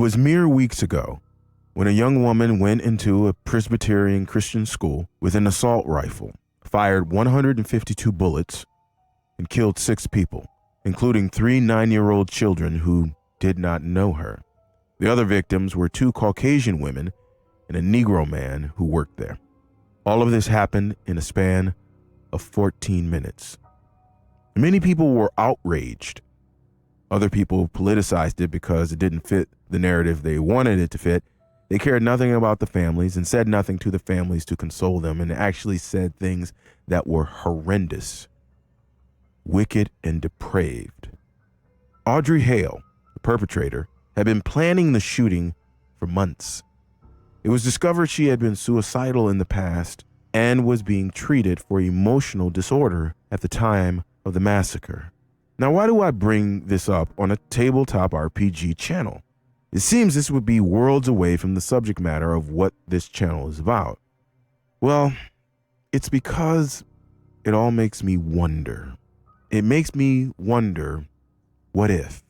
was mere weeks ago when a young woman went into a Presbyterian Christian school with an assault rifle, fired 152 bullets, and killed 6 people, including 3 9-year-old children who did not know her. The other victims were 2 Caucasian women and a Negro man who worked there. All of this happened in a span of 14 minutes. Many people were outraged. Other people politicized it because it didn't fit the narrative they wanted it to fit. They cared nothing about the families and said nothing to the families to console them, and actually said things that were horrendous, wicked, and depraved. Audrey Hale, the perpetrator, had been planning the shooting for months. It was discovered she had been suicidal in the past and was being treated for emotional disorder at the time of the massacre. Now, why do I bring this up on a tabletop RPG channel? It seems this would be worlds away from the subject matter of what this channel is about. Well, it's because it all makes me wonder. It makes me wonder, what if?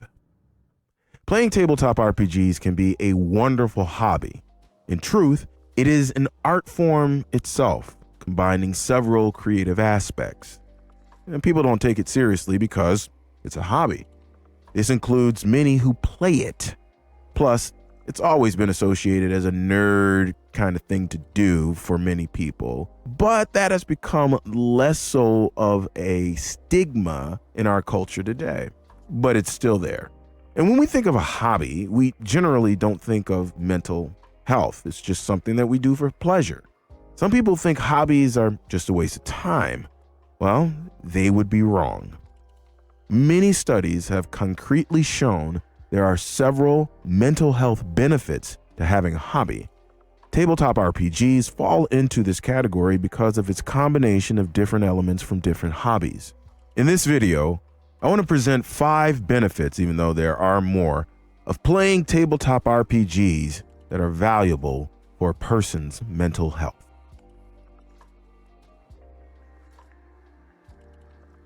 Playing tabletop RPGs can be a wonderful hobby. In truth, it is an art form itself, combining several creative aspects. And people don't take it seriously because it's a hobby. This includes many who play it. Plus, it's always been associated as a nerd kind of thing to do for many people, but that has become less so of a stigma in our culture today, but it's still there. And when we think of a hobby, we generally don't think of mental health. It's just something that we do for pleasure. Some people think hobbies are just a waste of time. Well, they would be wrong. Many studies have concretely shown there are several mental health benefits to having a hobby. Tabletop RPGs fall into this category because of its combination of different elements from different hobbies. In this video, I want to present 5 benefits, even though there are more, of playing tabletop RPGs that are valuable for a person's mental health.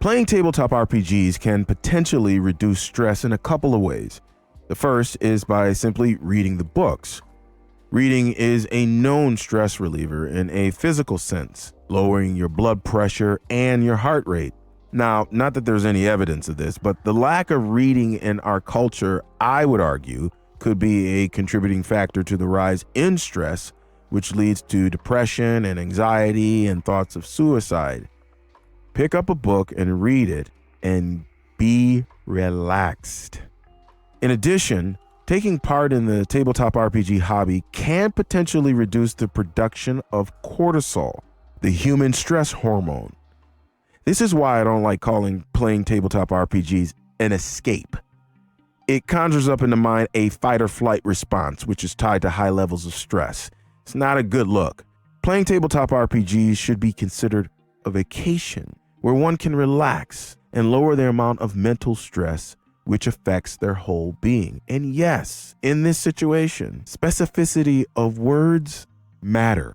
Playing tabletop RPGs can potentially reduce stress in a couple of ways. The first is by simply reading the books. Reading is a known stress reliever in a physical sense, lowering your blood pressure and your heart rate. Now, not that there's any evidence of this, but the lack of reading in our culture, I would argue, could be a contributing factor to the rise in stress, which leads to depression and anxiety and thoughts of suicide. Pick up a book and read it and be relaxed. In addition, taking part in the tabletop RPG hobby can potentially reduce the production of cortisol, the human stress hormone. This is why I don't like calling playing tabletop RPGs an escape. It conjures up in the mind a fight or flight response, which is tied to high levels of stress. It's not a good look. Playing tabletop RPGs should be considered a vacation where one can relax and lower their amount of mental stress, which affects their whole being. And yes, in this situation, specificity of words matter.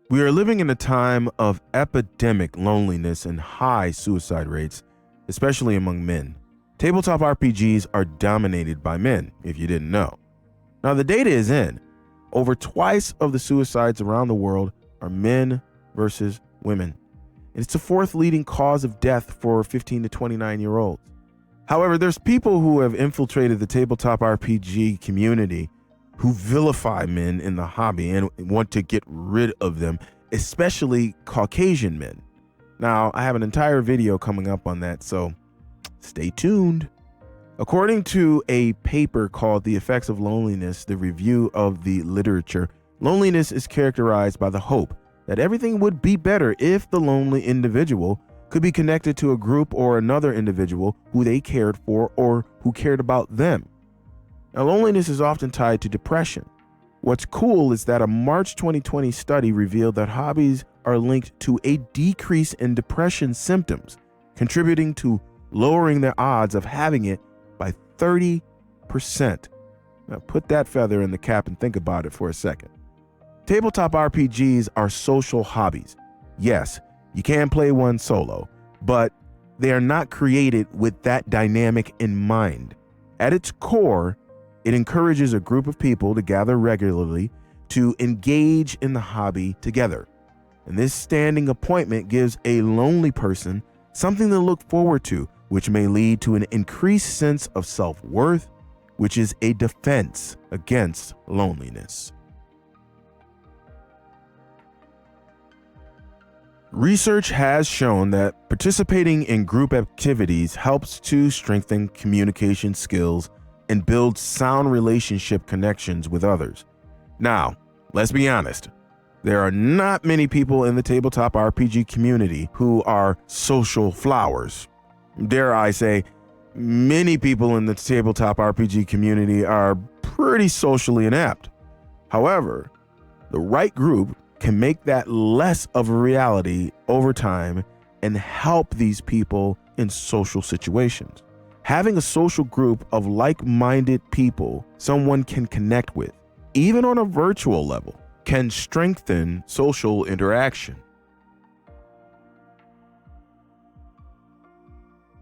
We are living in a time of epidemic loneliness and high suicide rates, especially among men. Tabletop RPGs are dominated by men, if you didn't know. Now, the data is in. Over twice of the suicides around the world are men versus women. And it's the 4th leading cause of death for 15 to 29-year-olds. However, there's people who have infiltrated the tabletop RPG community who vilify men in the hobby and want to get rid of them, especially Caucasian men. Now, I have an entire video coming up on that, so stay tuned. According to a paper called The Effects of Loneliness, the review of the literature, loneliness is characterized by the hope that everything would be better if the lonely individual could be connected to a group or another individual who they cared for or who cared about them. Now, loneliness is often tied to depression. What's cool is that a March 2020 study revealed that hobbies are linked to a decrease in depression symptoms, contributing to lowering their odds of having it by 30%. Now, put that feather in the cap and think about it for a second. Tabletop RPGs are social hobbies. Yes, you can play one solo, but they are not created with that dynamic in mind. At its core, it encourages a group of people to gather regularly to engage in the hobby together. And this standing appointment gives a lonely person something to look forward to, which may lead to an increased sense of self-worth, which is a defense against loneliness. Research has shown that participating in group activities helps to strengthen communication skills and build sound relationship connections with others. Now, let's be honest. There are not many people in the tabletop RPG community who are social flowers. Dare I say, many people in the tabletop RPG community are pretty socially inept. However, the right group can make that less of a reality over time and help these people in social situations. Having a social group of like-minded people someone can connect with, even on a virtual level, can strengthen social interaction.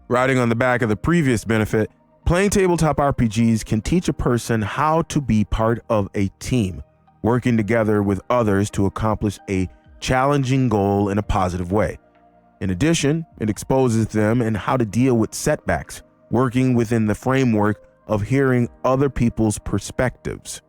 Riding on the back of the previous benefit, playing tabletop RPGs can teach a person how to be part of a team, working together with others to accomplish a challenging goal in a positive way. In addition, it exposes them in how to deal with setbacks, working within the framework of hearing other people's perspectives.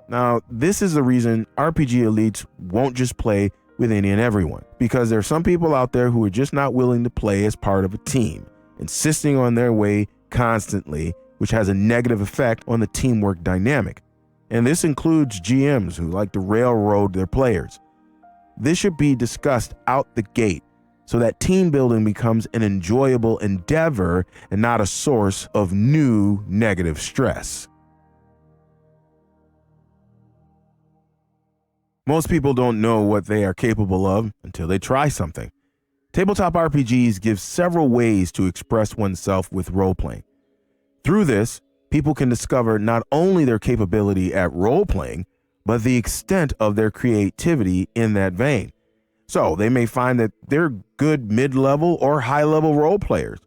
Now, this is the reason RPG elites won't just play with any and everyone, because there are some people out there who are just not willing to play as part of a team, insisting on their way constantly, which has a negative effect on the teamwork dynamic. And this includes GMs who like to railroad their players. This should be discussed out the gate so that team building becomes an enjoyable endeavor and not a source of new negative stress. Most people don't know what they are capable of until they try something. Tabletop RPGs give several ways to express oneself with role-playing. Through this, people can discover not only their capability at role-playing, but the extent of their creativity in that vein. So they may find that they're good mid-level or high-level role players,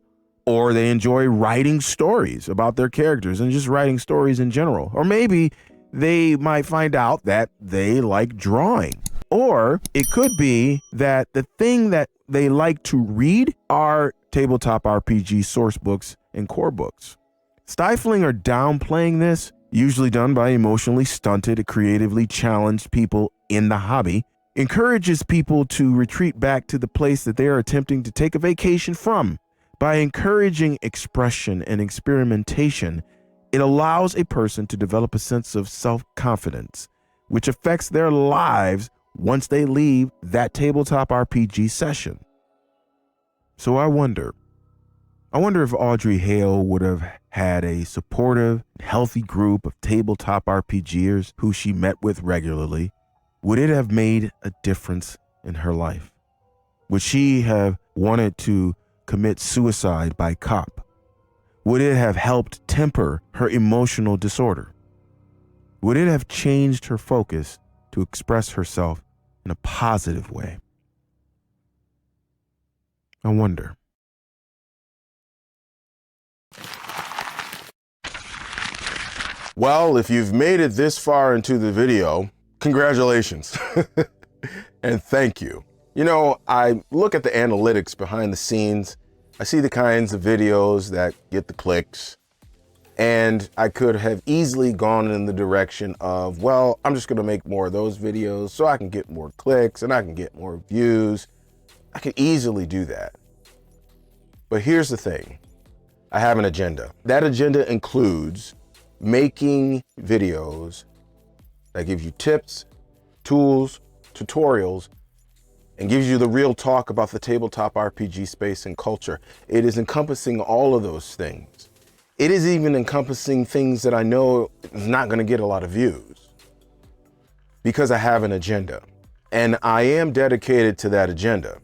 or they enjoy writing stories about their characters and just writing stories in general. Or maybe they might find out that they like drawing. Or it could be that the thing that they like to read are tabletop RPG source books and core books. Stifling or downplaying this, usually done by emotionally stunted, creatively challenged people in the hobby, encourages people to retreat back to the place that they are attempting to take a vacation from. By encouraging expression and experimentation, it allows a person to develop a sense of self-confidence, which affects their lives once they leave that tabletop RPG session. So I wonder if Audrey Hale would have had a supportive, healthy group of tabletop RPGers who she met with regularly. Would it have made a difference in her life? Would she have wanted to commit suicide by cop? Would it have helped temper her emotional disorder? Would it have changed her focus to express herself in a positive way? I wonder. Well, if you've made it this far into the video, congratulations and thank you. You know, I look at the analytics behind the scenes. I see the kinds of videos that get the clicks, and I could have easily gone in the direction of, well, I'm just going to make more of those videos so I can get more clicks and I can get more views. I could easily do that. But here's the thing. I have an agenda. That agenda includes making videos that give you tips, tools, tutorials, and gives you the real talk about the tabletop RPG space and culture. It is encompassing all of those things. It is even encompassing things that I know is not going to get a lot of views because I have an agenda, and I am dedicated to that agenda.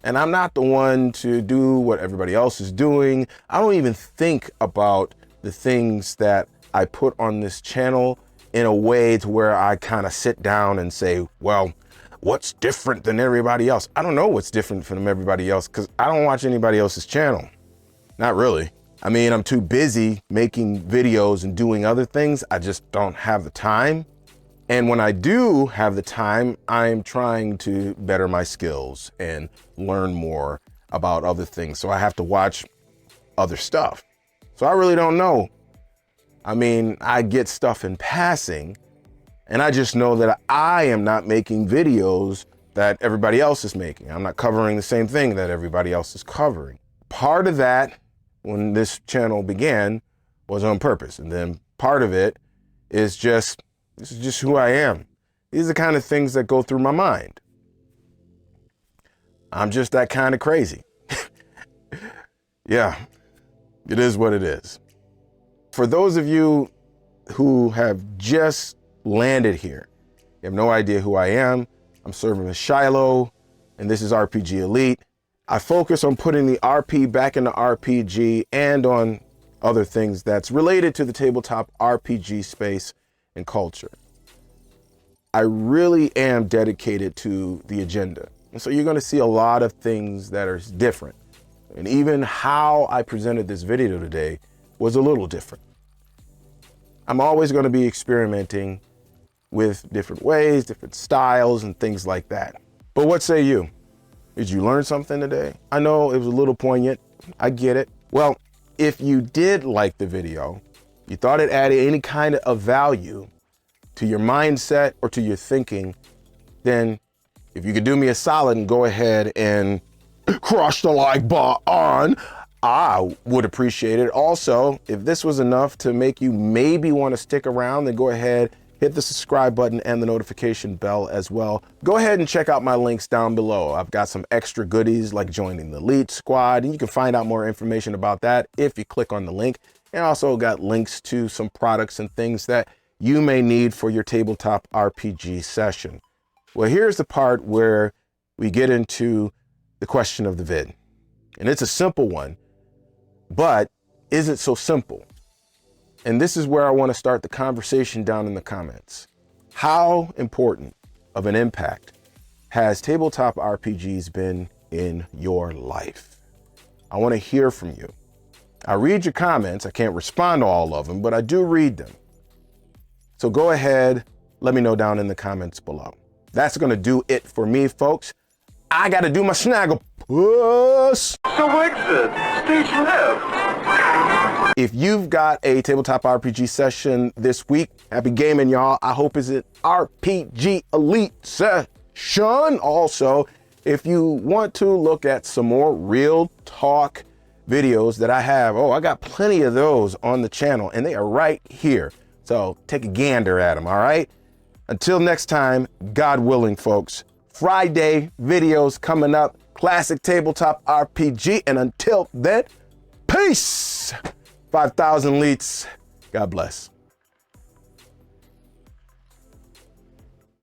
And I'm not the one to do what everybody else is doing. I don't even think about the things that I put on this channel in a way to where I kind of sit down and say, well, what's different than everybody else? I don't know what's different from everybody else because I don't watch anybody else's channel. Not really. I mean, I'm too busy making videos and doing other things. I just don't have the time. And when I do have the time, I'm trying to better my skills and learn more about other things. So I have to watch other stuff. So I really don't know. I mean, I get stuff in passing, and I just know that I am not making videos that everybody else is making. I'm not covering the same thing that everybody else is covering. Part of that, when this channel began, was on purpose. And then part of it is this is just who I am. These are the kind of things that go through my mind. I'm just that kind of crazy. Yeah, it is what it is. For those of you who have just landed here, you have no idea who I am. I'm serving as Shiloh, and this is RPG Elite. I focus on putting the RP back into RPG and on other things that's related to the tabletop RPG space and culture. I really am dedicated to the agenda. And so you're going to see a lot of things that are different. And even how I presented this video today was a little different. I'm always going to be experimenting with different ways, different styles, and things like that. But what say you? Did you learn something today? I know it was a little poignant. I get it. Well, if you did like the video, you thought it added any kind of value to your mindset or to your thinking, then if you could do me a solid and go ahead and crush the like button, I would appreciate it. Also, if this was enough to make you maybe want to stick around, then go ahead, hit the subscribe button and the notification bell as well. Go ahead and check out my links down below. I've got some extra goodies like joining the Leet Squad, and you can find out more information about that if you click on the link. And I also got links to some products and things that you may need for your tabletop RPG session. Well, here's the part where we get into the question of the vid. And it's a simple one, but is it so simple? And this is where I want to start the conversation down in the comments. How important of an impact has tabletop RPGs been in your life? I want to hear from you. I read your comments. I can't respond to all of them, but I do read them. So go ahead, let me know down in the comments below. That's going to do it for me, folks. I got to do my snaggle puss. So exit, stage left. If you've got a tabletop RPG session this week, happy gaming, y'all. I hope it's an RPG Elite session. Also, if you want to look at some more real talk videos that I have, I got plenty of those on the channel, and they are right here. So take a gander at them, all right? Until next time, God willing, folks, Friday videos coming up, classic tabletop RPG, and until then, peace! 5,000 Leets. God bless.